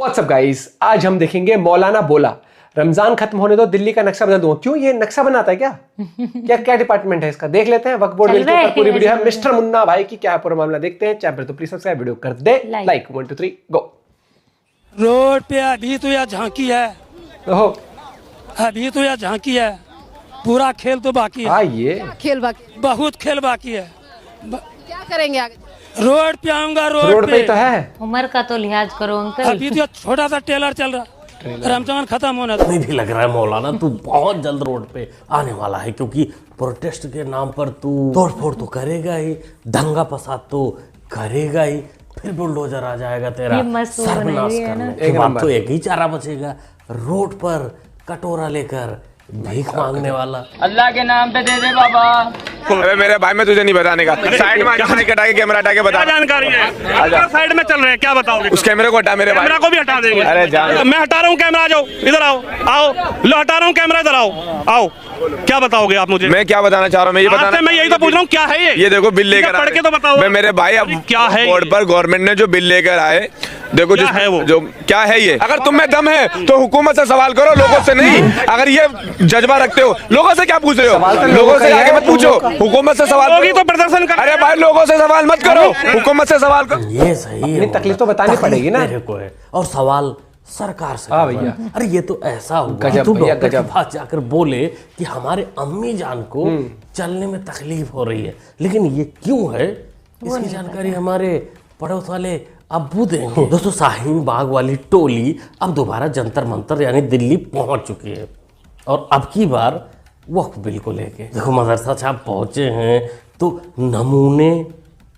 WhatsApp guys, आज हम देखेंगे मौलाना बोला रमजान खत्म होने दो दिल्ली का नक्शा बदल दूंगा। क्यों, ये नक्शा बनाता है क्या? क्या क्या डिपार्टमेंट है इसका, देख लेते हैं। वक्फ बोर्ड बिल के ऊपर पूरी वीडियो है। मिस्टर मुन्ना भाई की क्या है पूरा मामला, देखते हैं। चैनल तो प्लीज सब्सक्राइब, वीडियो कर दे लाइक। 1 2 3 गो। रोड पे अभी तो यह झांकी है, ओहो अभी तो यह झांकी है, पूरा खेल तो बाकी है। हाँ, ये खेल बाकी, बहुत खेल बाकी है। क्या करेंगे आगे? रोड पे आऊंगा, रोड पे ही तो है। उम्र का तो लिहाज करो अंकल। अभी तो छोटा सा टेलर चल रहा, रमजान खत्म होना था। नहीं भी लग रहा है मौलाना तू बहुत जल्द रोड पे आने वाला है, क्योंकि प्रोटेस्ट के नाम पर तू तोड़फोड़ तो करेगा ही, दंगा फसाद तो करेगा ही, फिर बुलडोजर आ जाएगा तेरा सर्वनाश करने के बाद। तो एक ही चारा बचेगा, रोड पर कटोरा लेकर भीख मांगने वाला। अल्लाह के नाम पे दे दे बाबा। अरे मेरे भाई, मैं तुझे नहीं बताने का। साइड में हटा के कैमरा हटा के बता। क्या जानकारी है? साइड में चल रहे हैं, क्या बताओगे? उस कैमरे को हटा, मेरे भाई। कैमरा को भी हटा देंगे। अरे जान, मैं हटा रहा हूँ कैमरा, आ जाओ इधर, आओ आओ, लो हटा रहा हूँ कैमरा, इधर आओ आओ। क्या बताओगे आप मुझे? मैं क्या बताना चाह रहा हूँ, मैं ये बताना, मैं यही तो पूछ रहा हूँ, क्या है ये देखो बिल लेकर पढ़ के तो बताओ। मैं मेरे भाई, अब क्या है बोर्ड पर गवर्नमेंट ने जो बिल लेकर आए, देखो क्या है वो? जो क्या है ये। अगर तुम में दम है तो हुकूमत से सवाल करो, लोगों से नहीं। अगर ये जज्बा रखते हो, लोगों से क्या पूछ रहे हो? लोगों से आगे मत पूछो, हुकूमत से सवाल होगी तो प्रदर्शन कर। अरे भाई, लोगों से सवाल मत करो, हुकूमत से सवाल करो। ये सही है, तकलीफ तो बतानी पड़ेगी ना तेरे को है, और सवाल सरकार से। हाँ भैया। अरे ये तो ऐसा हुआ, गजब तू भैया, डॉक्टर के गजब। पास जाकर बोले कि हमारे अम्मी जान को चलने में तकलीफ हो रही है, लेकिन ये क्यों है इसकी जानकारी हमारे पड़ोस वाले अब्बू देंगे। दोस्तों, शाहीन बाग वाली टोली अब दोबारा जंतर मंतर यानी दिल्ली पहुंच चुकी है, और अब की बार वक्फ बिल को लेके। देखो, मदरसा साहब पहुंचे हैं तो नमूने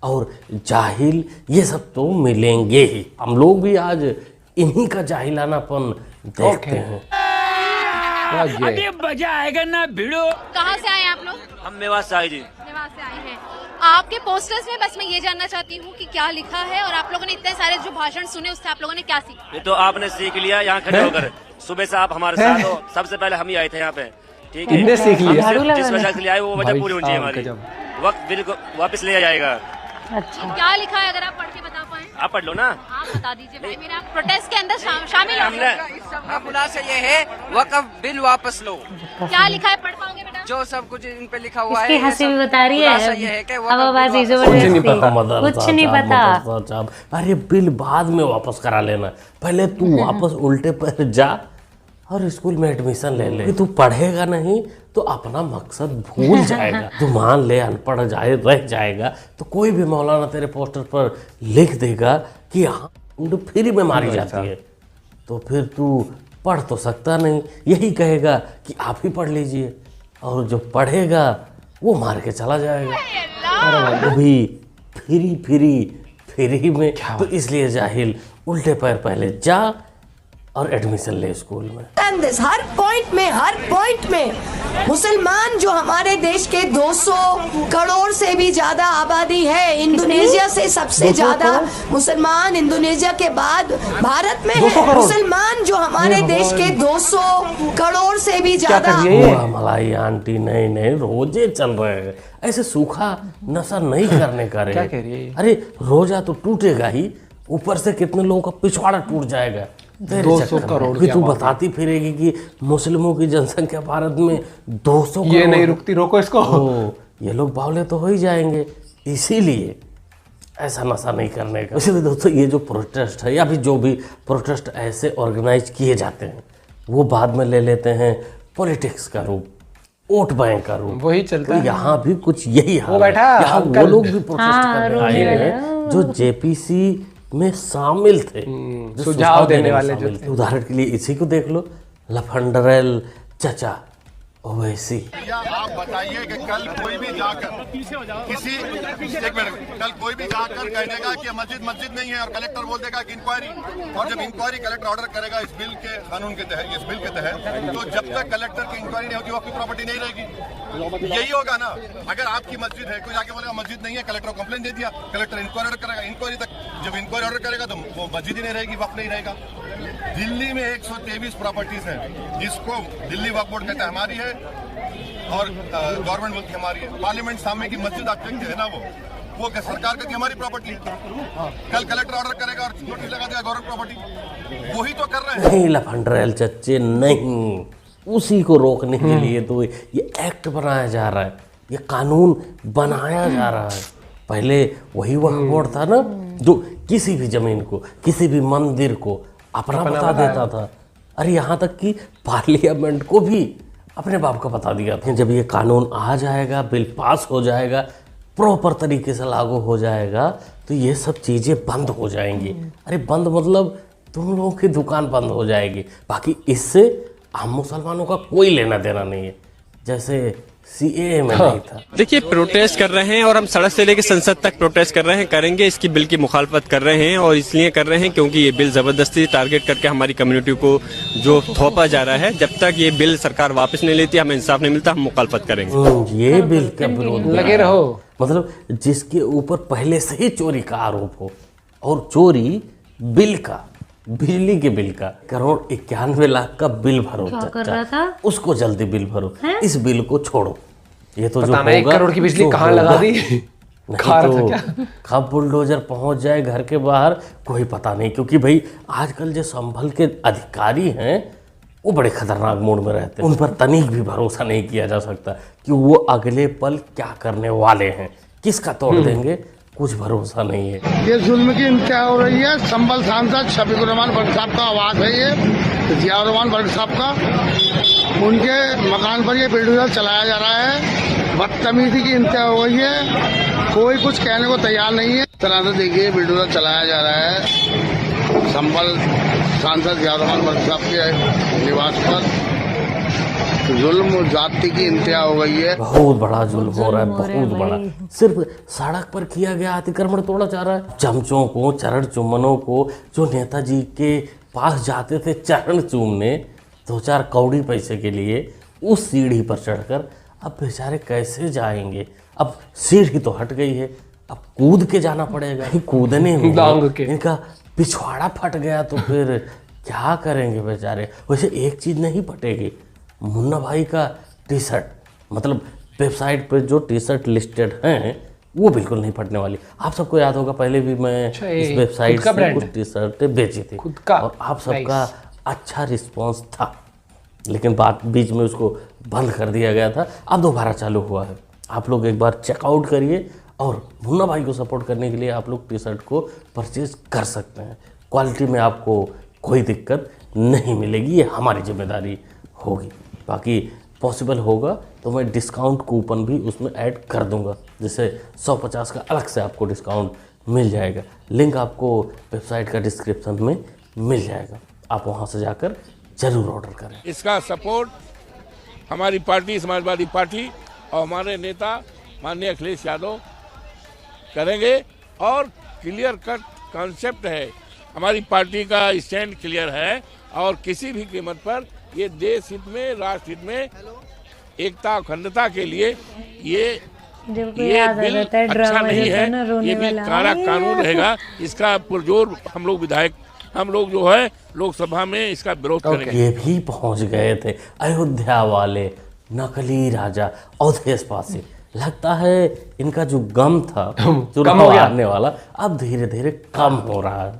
और जाहिल ये सब तो मिलेंगे ही। हम लोग भी आज इन्हीं का जाहिलानापन देखते हैं। अभी मजा आएगा ना भिड़ो। कहाँ से आए आप लोग? हम मेवात से आए जी। मेवात से आए हैं। आपके पोस्टर्स में बस मैं ये जानना चाहती हूँ कि क्या लिखा है, और आप लोगों ने इतने सारे जो भाषण सुने उससे आप लोगों ने क्या सीखा? ये तो आपने सीख लिया यहाँ खड़े होकर। सुबह से आप हमारे साथ हो, सबसे पहले हम ही आए थे यहाँ पे, ठीक है? इनने सीख लिया। जिस वजह से आए वो वजह पूरी होनी चाहिए हमारी। वक्त बिल को वापस लिया जाएगा। अच्छा, क्या लिखा है, अगर आप पढ़ के बता पाए? आप पढ़ लो ना। आप बता दीजिए भाई, मेरा प्रोटेस्ट के अंदर शामिल हो। खुलासा ये है, वक़्फ़ बिल वापस लो। क्या लिखा है, पढ़ पाओगे बेटा? जो सब कुछ इन पे लिखा हुआ इसकी है, हंसी भी बता रही खुलासा है। ये है कि अब आवाज कुछ नहीं पता, कुछ नहीं पता। अरे बिल बाद में वापस करा लेना, पहले तू वापस उल्टे पर जा और स्कूल में एडमिशन ले ले। तू पढ़ेगा नहीं तो अपना मकसद भूल जाएगा। तू मान ले अनपढ़ रह जाएगा तो कोई भी मौलाना तेरे पोस्टर पर लिख देगा कि यहाँ फ्री में मारी जाती है, तो फिर तू पढ़ तो सकता नहीं। यही कहेगा कि आप ही पढ़ लीजिए, और जो पढ़ेगा वो मार के चला जाएगा। वो भी फ्री में। तो इसलिए जाहिल उल्टे पैर पहले जा और एडमिशन ले स्कूल में। हर पॉइंट में मुसलमान जो हमारे देश के 200 करोड़ से भी ज्यादा आबादी है, इंडोनेशिया से सबसे ज्यादा मुसलमान इंडोनेशिया के बाद भारत में है। मुसलमान जो हमारे देश के 200 करोड़ से भी ज्यादा। मलाई आंटी नहीं रोजे चल रहे हैं, ऐसे सूखा नशा नहीं करने का रे। अरे रोजा तो टूटेगा ही, ऊपर से कितने लोगों का पिछवाड़ा टूट जाएगा। 200 करोड़ की तू बताती फिरेगी कि मुस्लिमों की जनसंख्या भारत में 200 करोड़। ये नहीं रुकती, रोको इसको। ये लोग बावले तो हो ही जाएंगे, इसीलिए ऐसा नशा नहीं करने का। इसलिए दोस्तों, ये जो प्रोटेस्ट है या फिर जो भी प्रोटेस्ट ऐसे ऑर्गेनाइज किए जाते हैं, वो बाद में ले लेते हैं पॉलिटिक्स का रूप, वोट बैंक का रूप। वही चलता है। यहाँ भी कुछ यही हाल है। यहाँ वो लोग भी प्रोटेस्ट करने आए हैं जो जेपीसी में शामिल थे, सुझाव देने वाले जो थे। उदाहरण के लिए इसी को देख लो, लफंडरेल चचा ओवैसी। आप बताइए कि कल कोई भी जाकर कल कोई भी जाकर कह देगा कि मस्जिद नहीं है, और कलेक्टर बोल देगा कि इंक्वायरी, और जब इंक्वायरी कलेक्टर ऑर्डर करेगा इस बिल के कानून के तहत, इस बिल के तहत, तो जब तक कलेक्टर की इंक्वायरी नहीं होगी वो आपकी प्रॉपर्टी नहीं रहेगी। यही होगा ना। अगर आपकी मस्जिद है, कोई जाके बोलेगा मस्जिद नहीं है, कलेक्टर को कंप्लेंट दे दिया, कलेक्टर इंक्वायरी ऑर्डर करेगा, इंक्वायरी तक जब इंक्वायरी ऑर्डर करेगा तो वो मस्जिद ही नहीं रहेगी, वक्त नहीं रहेगा। दिल्ली में 123 प्रॉपर्टीज हैं जिसको दिल्ली वक्फ बोर्ड कहता है हमारी है, और गवर्नमेंट बोलती हमारी है। पार्लियामेंट सामने की मस्जिद आप देखते हैं ना, वो वो क्या सरकार का कि हमारी प्रॉपर्टी है? कल कलेक्टर ऑर्डर करेगा और नोटिस लगा देगा गवर्नमेंट प्रॉपर्टी, वही तो कर रहे हैं। नहीं लफंडरेल चच्चे नहीं, उसी को रोकने के लिए तो ये एक्ट बनाया जा रहा है, ये कानून बनाया जा रहा है। पहले वही वक्फ बोर्ड था ना जो किसी भी जमीन को, किसी भी मंदिर को अपना बता देता था। अरे यहाँ तक कि पार्लियामेंट को भी अपने बाप का बता दिया था। जब ये कानून आ जाएगा, बिल पास हो जाएगा, प्रॉपर तरीके से लागू हो जाएगा, तो ये सब चीज़ें बंद हो जाएंगी। अरे बंद मतलब तुम लोगों की दुकान बंद हो जाएगी, बाकी इससे हम मुसलमानों का कोई लेना देना नहीं है, जैसे CAA में नहीं था। देखिए प्रोटेस्ट कर रहे हैं और हम सड़क से लेकर संसद तक प्रोटेस्ट कर रहे हैं, करेंगे। इसकी बिल की मुखालफत कर रहे हैं और इसलिए कर रहे हैं क्योंकि ये बिल जबरदस्ती टारगेट करके हमारी कम्युनिटी को जो थोपा जा रहा है, जब तक ये बिल सरकार वापस नहीं लेती, हमें इंसाफ नहीं मिलता, हम मुखालफत करेंगे। ये बिल का विरोध लगे रहो, मतलब जिसके ऊपर पहले से ही चोरी का आरोप हो, और चोरी बिल का, बिजली के बिल का 1,91,00,000 का बिल भरो, क्या कर रहा था? उसको जल्दी बिल भरो, इस बिल को छोड़ो। ये तो जो पता नहीं 1 करोड़ की बिजली कहाँ लगा दी, खा रहा था क्या? कब बुलडोजर पहुंच जाए घर के बाहर कोई पता नहीं, क्योंकि भाई आजकल जो संभल के अधिकारी हैं वो बड़े खतरनाक मूड में रहते हैं, उन पर तनिक भी भरोसा नहीं किया जा सकता कि वो अगले पल क्या करने वाले हैं, किसका तोड़ देंगे, कुछ भरोसा नहीं है। ये जुल्म की इंतहा हो रही है। संभल सांसद शफीकुर रहमान भट्ट साहब का आवाज है, ये जियाउर रहमान भट्ट साहब का, उनके मकान पर ये बुलडोजर चलाया जा रहा है। बदतमीजी की इंतहा हो गई है, कोई कुछ कहने को तैयार नहीं है। इस तरह से देखिए बुलडोजर चलाया जा रहा है संभल सांसद जियाउर रहमान भट्ट साहब के निवास पर। जुल्म जाति की इंतहा हो गई है, बहुत बड़ा जुल्म हो रहा है, बहुत बड़ा। सिर्फ सड़क पर किया गया अतिक्रमण तोड़ा जा रहा है। चमचों को, चरण चुम्बनों को, जो नेताजी के पास जाते थे चरण चूमने 2-4 कौड़ी पैसे के लिए, उस सीढ़ी पर चढ़कर अब बेचारे कैसे जाएंगे? अब सीढ़ी तो हट गई है, अब कूद के जाना पड़ेगा। कूदने में इनका पिछवाड़ा फट गया तो फिर क्या करेंगे बेचारे? वैसे एक चीज नहीं फटेगी, मुन्ना भाई का टी-शर्ट, मतलब वेबसाइट पे जो टी-शर्ट लिस्टेड हैं वो बिल्कुल नहीं फटने वाली। आप सबको याद होगा पहले भी मैं इस वेबसाइट से कुछ टी-शर्टें बेची थी और आप सबका अच्छा रिस्पांस था, लेकिन बात बीच में उसको बंद कर दिया गया था, अब दोबारा चालू हुआ है। आप लोग एक बार चेकआउट करिए और मुन्ना भाई को सपोर्ट करने के लिए आप लोग टी-शर्ट को परचेज कर सकते हैं। क्वालिटी में आपको कोई दिक्कत नहीं मिलेगी, ये हमारी जिम्मेदारी होगी। बाकी पॉसिबल होगा तो मैं डिस्काउंट कूपन भी उसमें ऐड कर दूंगा, जिससे 150 का अलग से आपको डिस्काउंट मिल जाएगा। लिंक आपको वेबसाइट का डिस्क्रिप्शन में मिल जाएगा, आप वहां से जाकर जरूर ऑर्डर करें। इसका सपोर्ट हमारी पार्टी समाजवादी पार्टी और हमारे नेता माननीय अखिलेश यादव करेंगे और क्लियर कट कॉन्सेप्ट है, हमारी पार्टी का स्टैंड क्लियर है और किसी भी कीमत पर ये देश हित में, राष्ट्र हित में, एकता अखंडता के लिए ये बिल अच्छा नहीं है, ये बिल काला कानून रहेगा। इसका पुरजोर हम लोग विधायक, हम लोग जो है लोकसभा में इसका विरोध करेंगे। ये भी पहुंच गए थे अयोध्या वाले नकली राजा अवधेश पासी। लगता है इनका जो गम था चुनाव हारने वाला अब धीरे धीरे कम हो रहा है,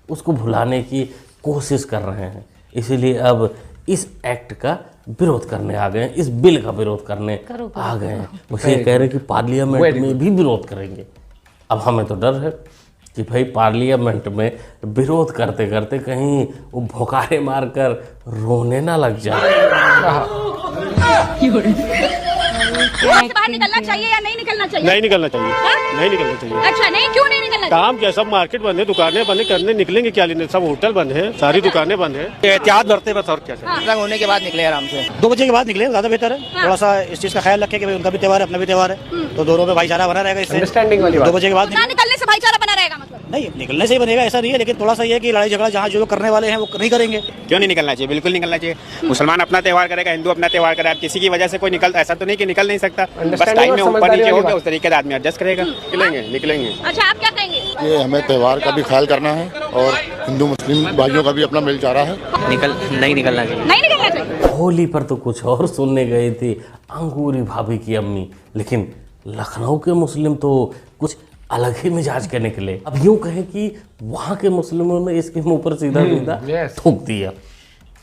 उसको भुलाने की कोशिश कर रहे हैं। इसीलिए अब इस एक्ट का विरोध करने आ गए हैं, इस बिल का विरोध करने आ गए हैं। उसे कह रहे हैं कि पार्लियामेंट में भी विरोध करेंगे। अब हमें तो डर है कि भाई पार्लियामेंट में विरोध करते करते कहीं वो भौकारे मारकर रोने ना लग जाए। बाहर निकलना चाहिए या नहीं निकलना चाहिए? नहीं निकलना चाहिए, नहीं निकलना चाहिए। अच्छा, नहीं, क्यों नहीं निकलना चाहिए? काम क्या, सब मार्केट बंद है, दुकानें बंद है, करने निकलेंगे क्या लेने? सब होटल बंद है, सारी दुकानें बंद है। एहतियात बरते बस, और क्या होने के बाद निकले आराम से। 2 बजे के बाद निकले ज्यादा बेहतर है। थोड़ा सा इस चीज का ख्याल रखें कि भाई उनका भी त्योहार है, अपना भी त्योहार है, तो दोनों में भाईचारा बना रहेगा। इससे 2 बजे के बाद निकलने से भाईचारा बना रहेगा मतलब? नहीं, निकलने से ही बनेगा ऐसा नहीं है, लेकिन थोड़ा सा ये है कि लड़ाई झगड़ा जहाँ जो करने वाले हैं वो नहीं करेंगे। क्यों नहीं निकलना चाहिए? बिल्कुल निकलना चाहिए। मुसलमान अपना त्योहार करेगा, हिंदू अपना त्योहार करेगा, किसी की वजह से कोई निकल, ऐसा तो नहीं कि निकल नहीं सकता, बस टाइम में ऊपर नीचे हो गया, उस तरीके से आदमी एडजस्ट करेगा। निकलेंगे। अच्छा, आप क्या कहेंगे? ये हमें त्योहार का भी ख्याल करना है और हिंदू मुस्लिम भाइयों का भी अपना मिलचारा है। नहीं निकलना चाहिए। नहीं निकलना चाहिए। होली पर तो कुछ और सुनने गई थी अंगूरी भाभी की अम्मी, लेकिन लखनऊ के मुस्लिम तो कुछ अलग ही मिजाज के निकले। अब यूं कहें कि वहां के मुस्लिमों ने इसके मुंह पर सीधा सीधा थूक दिया।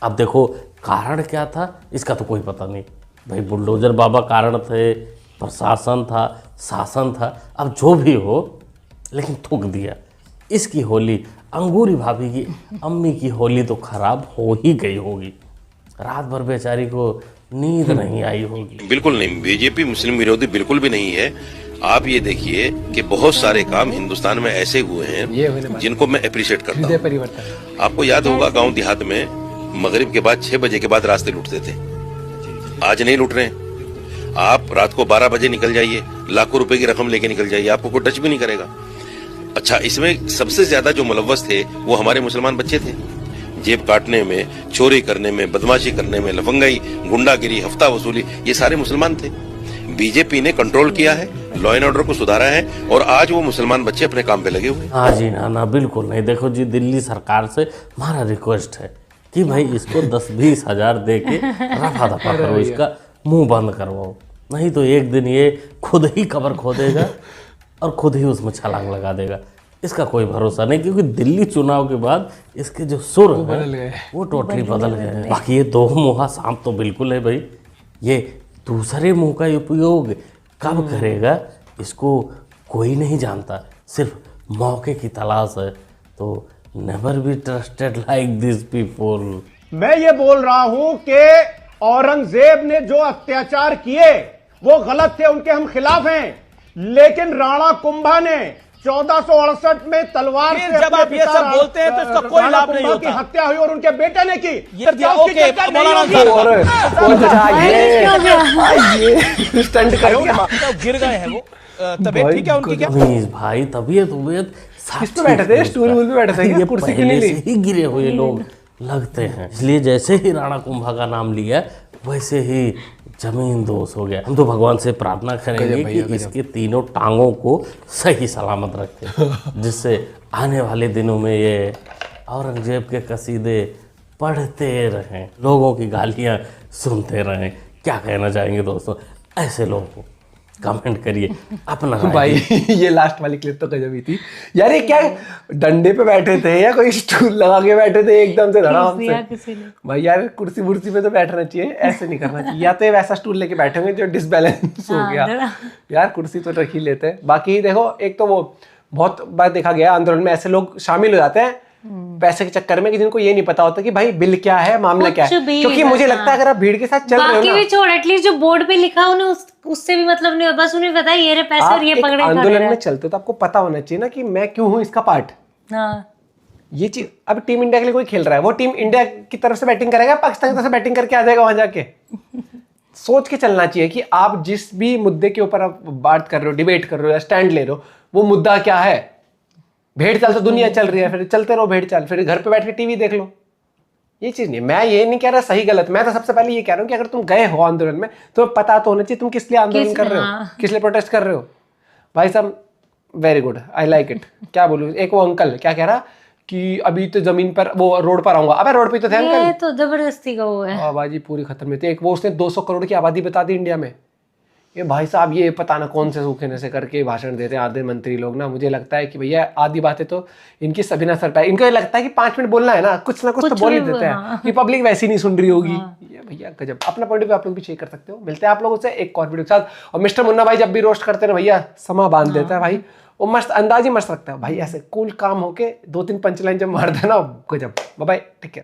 अब देखो कारण क्या था इसका तो कोई पता नहीं भाई। बुलडोजर बाबा कारण थे, प्रशासन था, शासन था, अब जो भी हो लेकिन थूक दिया। इसकी होली, अंगूरी भाभी की अम्मी की होली तो खराब हो ही गई होगी। रात भर बेचारी को नींद नहीं आई होगी। बिल्कुल नहीं, बीजेपी मुस्लिम विरोधी बिल्कुल भी नहीं है। आप ये देखिए कि बहुत सारे काम हिंदुस्तान में ऐसे हुए हैं जिनको मैं अप्रिशिएट करता हूँ। आपको याद होगा गांव देहात में मगरिब के बाद 6 बजे के बाद रास्ते लूटते थे, आज नहीं लूट रहे हैं। आप रात को 12 बजे निकल जाइए, लाखों रुपए की रकम लेके निकल जाइए, आपको कोई टच भी नहीं करेगा। अच्छा, इसमें सबसे ज्यादा जो मुलव्वस थे वो हमारे मुसलमान बच्चे थे। जेब काटने में, चोरी करने में, बदमाशी करने में, लफंगाई, गुंडागिरी, हफ्ता वसूली, ये सारे मुसलमान थे। बीजेपी ने कंट्रोल किया है, लॉ एंड ऑर्डर को सुधारा है और आज वो मुसलमान बच्चे अपने काम पे लगे हुए हैं। हाँ जी, ना बिल्कुल नहीं। देखो जी, दिल्ली सरकार से हमारा रिक्वेस्ट है कि भाई इसको 10-20 हजार दे के रफा दफा करो, इसका मुंह बंद करवाओ, नहीं तो एक दिन ये खुद ही कब्र खोदेगा और खुद ही उसमें छलांग लगा देगा। इसका कोई भरोसा नहीं, क्योंकि दिल्ली चुनाव के बाद इसके जो सुर हैं वो टोटली बदल गए हैं। बाकी ये दो मुँहा सांप तो बिल्कुल है भाई। ये दूसरे मुंह का उपयोग कब करेगा इसको कोई नहीं जानता, सिर्फ मौके की तलाश है। तो never be trusted like this people. मैं ये बोल रहा हूं कि औरंगजेब ने जो अत्याचार किए वो गलत थे, उनके हम खिलाफ हैं। लेकिन राणा कुंभा ने 1468 में तलवार से जब आप ये सब बोलते हैं तो इसका कोई लाभ नहीं होता। की हत्या हुई और उनके बेटे ने की। ये क्या उसकी चर्चा नहीं होगी। स्टंट कर दिया, गिर गए हैं वो। तबीयत ठीक है उनकी क्या? भाई तबीयत किस पे बैठे थे? स्टूल पे बैठे थे, ये कुर्सी पहले से ही गिरे हुए लोग लगते हैं। इसलिए जैसे ही राणा कुंभा का नाम लिया वैसे ही जमीन दोष हो गया। हम तो भगवान से प्रार्थना करेंगे कि इसके तीनों टांगों को सही सलामत रखे, जिससे आने वाले दिनों में ये औरंगजेब के कसीदे पढ़ते रहें, लोगों की गालियां सुनते रहें। क्या कहना चाहेंगे दोस्तों ऐसे लोगों को? कमेंट करिए अपना भाई। ये लास्ट वाली क्लिप तो गजब ही थी यार। ये क्या डंडे पे बैठे थे या कोई स्टूल लगा के बैठे थे एकदम से आराम से? भाई यार कुर्सी वुर्सी पे तो बैठना चाहिए, ऐसे नहीं करना चाहिए। या तो वैसा स्टूल लेके बैठे होंगे जो डिसबैलेंस हो गया। यार कुर्सी तो रख ही लेते हैं। बाकी देखो, एक तो वो बहुत बार देखा गया आंदोलन में ऐसे लोग शामिल हो जाते हैं पैसे के चक्कर में कि जिनको ये नहीं पता होता कि भाई बिल क्या है, मामला क्या है। क्योंकि मुझे लगता है अगर आप भीड़ के साथ चल रहे हो ना, बाकी भी छोड़, एटलीस्ट जो बोर्ड पे लिखा उन्हें उससे भी मतलब नहीं, बस उन्हें पता है ये रे पैसे और ये पकड़े। आंदोलन में चलते हो तो आपको पता होना चाहिए ना कि मैं क्यों हूँ इसका पार्ट। ये चीज अब टीम इंडिया के लिए कोई खेल रहा है, वो टीम इंडिया की तरफ से बैटिंग करेगा, पाकिस्तान की तरफ से बैटिंग करके आ जाएगा वहां जाके। सोच के चलना चाहिए कि आप जिस भी मुद्दे के ऊपर आप बात कर रहे हो, डिबेट कर रहे हो या स्टैंड ले रहे हो, वो मुद्दा क्या है। भेड़ चाल तो दुनिया चल रही है, फिर चलते रहो भेड़ चाल, फिर घर पे बैठ के टीवी देख लो। ये चीज नहीं, मैं ये नहीं कह रहा सही गलत, मैं तो सबसे पहले ये कह रहा हूँ कि अगर तुम गए हो आंदोलन में तो पता तो होना चाहिए तुम किस लिए आंदोलन कर रहे हो, किस लिए प्रोटेस्ट कर रहे हो। भाई साहब very good, I like it. क्या बोलूं, एक वो अंकल क्या कह रहा कि अभी तो जमीन पर वो रोड पर आऊंगा। अबे रोड पे तो थे अंकल, ये तो जबरदस्ती का वो है। आबादी पूरी खत्म है। एक वो उसने 200 करोड़ की आबादी बता दी इंडिया में। ये भाई साहब ये पता ना कौन से सूखे से करके भाषण देते हैं आधे मंत्री लोग ना। मुझे लगता है कि भैया आधी बातें तो इनकी सभी ना सर पाए। इनको ये लगता है कि 5 मिनट बोलना है ना कुछ तो बोल ही देते हैं कि पब्लिक वैसी नहीं सुन रही होगी। ये भैया गजब। अपना पॉइंट ऑफ व्यू आप लोग भी शेयर कर सकते हो। मिलते हैं आप लोगों से एक और वीडियो के साथ। और मिस्टर मुन्ना भाई जब भी रोस्ट करते हैं भैया समा बांध देता है भाई, वो मस्त अंदाज ही मस्त रखता है भाई। ऐसे कूल काम होके 2-3 पंचलाइन जब मार देना गजब। Bye bye, take care.